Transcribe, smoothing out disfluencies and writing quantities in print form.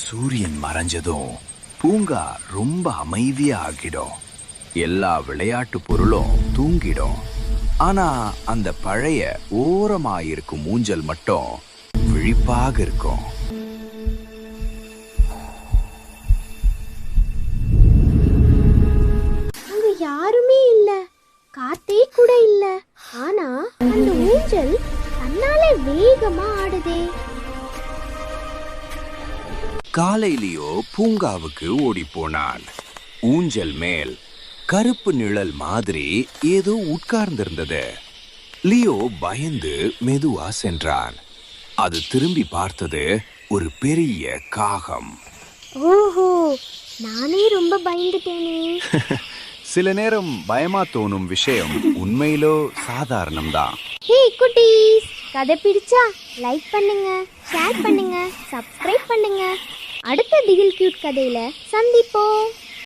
சூரியன் மறைஞ்சதும் பூங்கா ரொம்ப அமைதியா ஆகிடும். எல்லா விளையாட்டு பொருளும் தூங்கிடும். ஆனா அந்த பழைய ஓரமாயிருக்கும் ஊஞ்சல் மட்டும் விழிப்பாக இருக்கும். அங்க யாருமே இல்ல, காத்தே கூட இல்ல. ஆனா அந்த ஊஞ்சல் தன்னாலே வேகமா ஆடுதே. காலையிலயோ பூங்காவுக்கு ஓடி போனான். ஊஞ்சல் மேல் கருப்பு நிழல் மாதிரி ஏதோ உட்கார்ந்திருந்தது. லியோ பயந்து மெதுவா சென்றான். அது திரும்பி பார்த்தது ஒரு பெரிய காகம். ஓஹோ, நானே ரொம்ப பயந்துட்டேனே. சில நேரம் பயமா தோணும் விஷயம் உண்மையிலோ சாதாரணம்தான். ஹே குட்டீஸ், கதை பிடிச்சா லைக் பண்ணுங்க, ஷேர் பண்ணுங்க, சப்ஸ்கிரைப் பண்ணுங்க. அடுத்த திகில் கியூட் கதையில சந்திப்போம்.